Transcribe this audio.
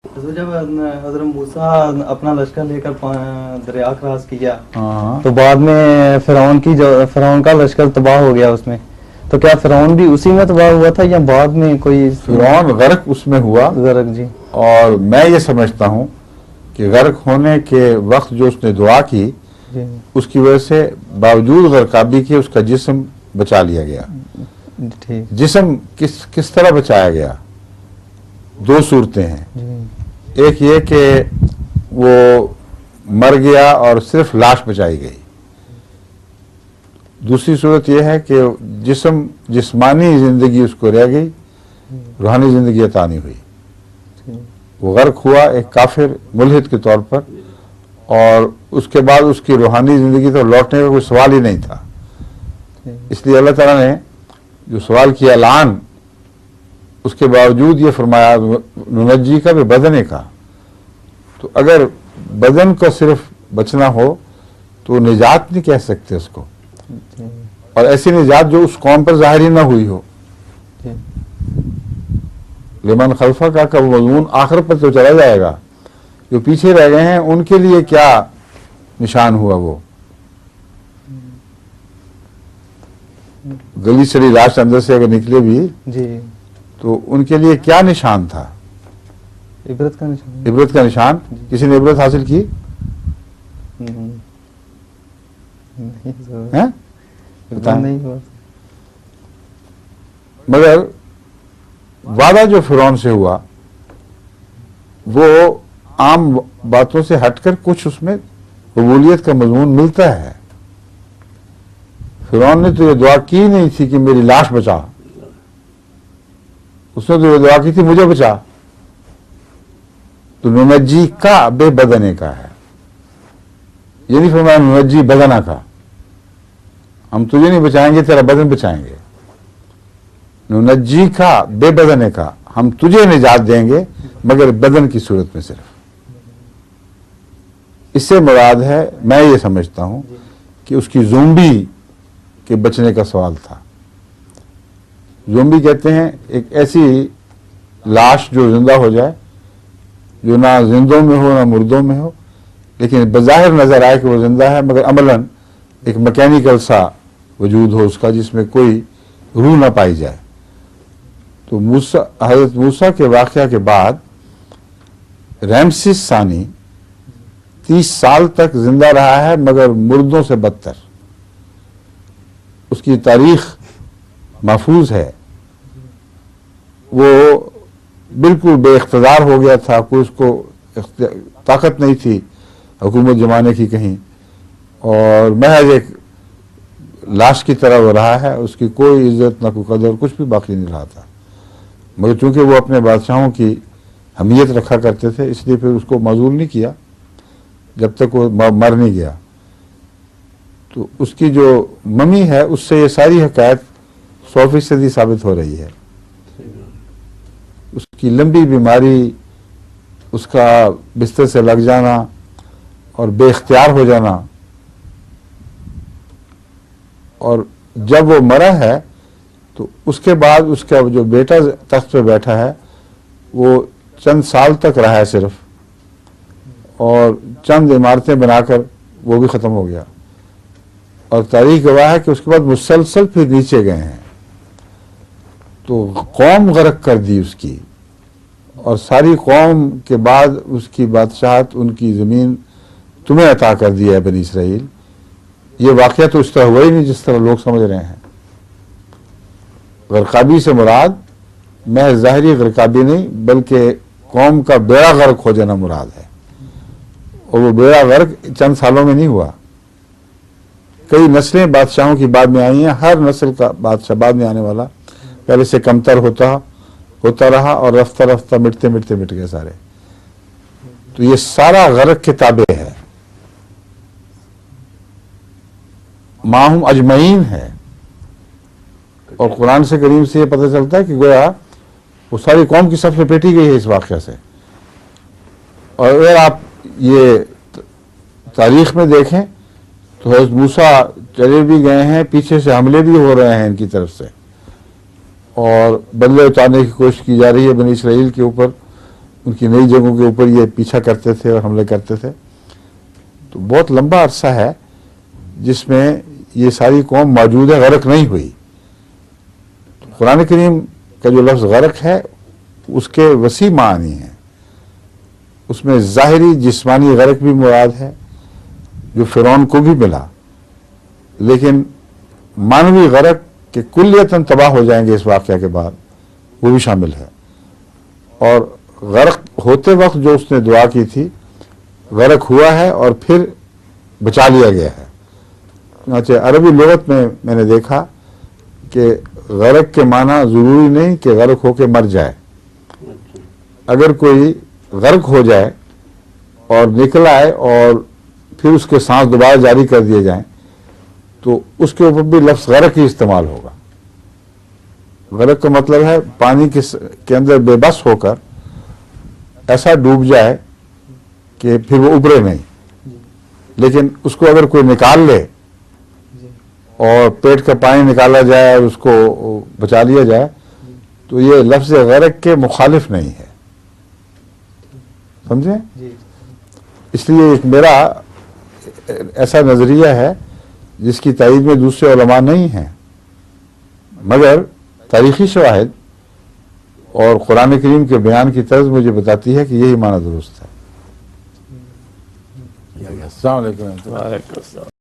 جب حضرت موسیٰ اپنا لشکر لے کر دریا کراس کیا تو بعد میں فرعون کا لشکر تباہ ہو گیا اس میں، تو کیا فرعون بھی اسی میں تباہ ہوا تھا یا بعد میں کوئی؟ فرعون غرق اس میں ہوا، غرق، جی۔ اور میں یہ سمجھتا ہوں کہ غرق ہونے کے وقت جو اس نے دعا کی جی اس کی وجہ سے باوجود غرقابی کے اس کا جسم بچا لیا گیا۔ ٹھیک، جسم کس طرح بچایا گیا؟ دو صورتیں ہیں۔ جی ایک یہ کہ وہ مر گیا اور صرف لاش بچائی گئی، دوسری صورت یہ ہے کہ جسمانی زندگی اس کو رہ گئی، روحانی زندگی عطا نہیں ہوئی۔ وہ غرق ہوا ایک کافر ملحد کے طور پر، اور اس کے بعد اس کی روحانی زندگی تو لوٹنے کا کوئی سوال ہی نہیں تھا۔ اس لیے اللہ تعالیٰ نے جو سوال کیا لعن، اس کے باوجود یہ فرمایا ننجی کا بھی بدن کا۔ تو اگر بدن کا صرف بچنا ہو تو نجات نہیں کہہ سکتے اس کو، اور ایسی نجات جو اس قوم پر ظاہر ہی نہ ہوئی ہو۔ لمن خلفہ کا وہ مضمون آخر پر تو چلا جائے گا، جو پیچھے رہ گئے ہیں ان کے لیے کیا نشان ہوا؟ وہ گلی سڑی لاش اندر سے اگر نکلے بھی جی، تو ان کے لیے کیا نشان تھا؟ عبرت کا نشان۔ عبرت کا نشان۔ کسی نے عبرت حاصل کی؟ ہیں؟ بتائیں۔ نہیں ہوا۔ مگر وعدہ جو فرعون سے ہوا وہ عام باتوں سے ہٹ کر کچھ اس میں قبولیت کا مضمون ملتا ہے۔ فرعون نے تو یہ دعا کی نہیں تھی کہ میری لاش بچا، اس نے تو یہ دعا کی تھی مجھے بچا۔ تو ننجی کا بے بدنے کا ہے، یہ نہیں فرمایا ننجی بدنا کا، ہم تجھے نہیں بچائیں گے تیرا بدن بچائیں گے۔ ننجی کا بے بدنے کا، ہم تجھے نجات دیں گے مگر بدن کی صورت میں صرف۔ اس سے مراد ہے، میں یہ سمجھتا ہوں کہ اس کی زومبی کے بچنے کا سوال تھا۔ زومبی کہتے ہیں ایک ایسی لاش جو زندہ ہو جائے، جو نہ زندوں میں ہو نہ مردوں میں ہو، لیکن بظاہر نظر آئے کہ وہ زندہ ہے مگر عملاً ایک میکینیکل سا وجود ہو اس کا، جس میں کوئی روح نہ پائی جائے۔ تو حضرت موسیٰ کے واقعہ کے بعد رامسیس ثانی 30 سال تک زندہ رہا ہے مگر مردوں سے بدتر۔ اس کی تاریخ محفوظ ہے۔ وہ بالکل بے اقتدار ہو گیا تھا، کوئی اس کو طاقت نہیں تھی حکومت جمانے کی کہیں، اور محض ایک لاش کی طرح وہ رہا ہے، اس کی کوئی عزت نہ کوئی قدر، کچھ بھی باقی نہیں رہا تھا۔ مگر چونکہ وہ اپنے بادشاہوں کی حمیت رکھا کرتے تھے اس لیے پھر اس کو معزول نہیں کیا جب تک وہ مر نہیں گیا۔ تو اس کی جو ممی ہے اس سے یہ ساری حکایت 100% ثابت ہو رہی ہے۔ اس کی لمبی بیماری، اس کا بستر سے لگ جانا اور بے اختیار ہو جانا، اور جب وہ مرا ہے تو اس کے بعد اس کا جو بیٹا تخت پہ بیٹھا ہے وہ چند سال تک رہا ہے صرف، اور چند عمارتیں بنا کر وہ بھی ختم ہو گیا، اور تاریخ گواہ ہے کہ اس کے بعد مسلسل پھر نیچے گئے ہیں۔ تو قوم غرق کر دی اس کی، اور ساری قوم کے بعد اس کی بادشاہت، ان کی زمین تمہیں عطا کر دی ہے بنی اسرائیل۔ یہ واقعہ تو اس طرح ہوا ہی نہیں جس طرح لوگ سمجھ رہے ہیں۔ غرقابی سے مراد محض ظاہری غرقابی نہیں بلکہ قوم کا بیڑا غرق ہو جانا مراد ہے، اور وہ بیڑا غرق چند سالوں میں نہیں ہوا۔ کئی نسلیں بادشاہوں کی بعد میں آئی ہیں، ہر نسل کا بادشاہ بعد میں آنے والا پہلے سے کمتر ہوتا رہا، اور رفتہ رفتہ مٹتے مٹ گئے سارے۔ تو یہ سارا غرق کے تابع ہے، ماہم اجمعین ہے۔ اور قرآن سے کریم سے یہ پتہ چلتا ہے کہ گویا وہ ساری قوم کی صف لپیٹی گئی ہے اس واقعہ سے۔ اور اگر آپ یہ تاریخ میں دیکھیں تو حضرت موسیٰ چلے بھی گئے ہیں، پیچھے سے حملے بھی ہو رہے ہیں ان کی طرف سے، اور بدلے اتارنے کی کوشش کی جا رہی ہے بنی اسرائیل کے اوپر، ان کی نئی جگہوں کے اوپر یہ پیچھا کرتے تھے اور حملے کرتے تھے. تو بہت لمبا عرصہ ہے جس میں یہ ساری قوم موجود ہے، غرق نہیں ہوئی. قرآن کریم کا جو لفظ غرق ہے اس کے وسیع معنی ہیں. اس میں ظاہری جسمانی غرق بھی مراد ہے جو فرعون کو بھی ملا، لیکن معنوی غرق کہ کلیتاً تباہ ہو جائیں گے اس واقعہ کے بعد، وہ بھی شامل ہے. اور غرق ہوتے وقت جو اس نے دعا کی تھی، غرق ہوا ہے اور پھر بچا لیا گیا ہے. چنانچہ عربی لغت میں نے دیکھا کہ غرق کے معنی ضروری نہیں کہ غرق ہو کے مر جائے. اگر کوئی غرق ہو جائے اور نکل آئے اور پھر اس کے سانس دوبارہ جاری کر دیے جائیں تو اس کے اوپر بھی لفظ غرق ہی استعمال ہوگا. غرق کا مطلب ہے پانی کے اندر بے بس ہو کر ایسا ڈوب جائے کہ پھر وہ ابھرے نہیں. لیکن اس کو اگر کوئی نکال لے اور پیٹ کا پانی نکالا جائے اور اس کو بچا لیا جائے تو یہ لفظ غرق کے مخالف نہیں ہے. سمجھیں؟ اس لیے ایک میرا ایسا نظریہ ہے جس کی تائید میں دوسرے علماء نہیں ہیں، مگر تاریخی شواہد اور قرآن کریم کے بیان کی طرز مجھے بتاتی ہے کہ یہی معنی درست ہے. السلام علیکم. وعلیکم السلام.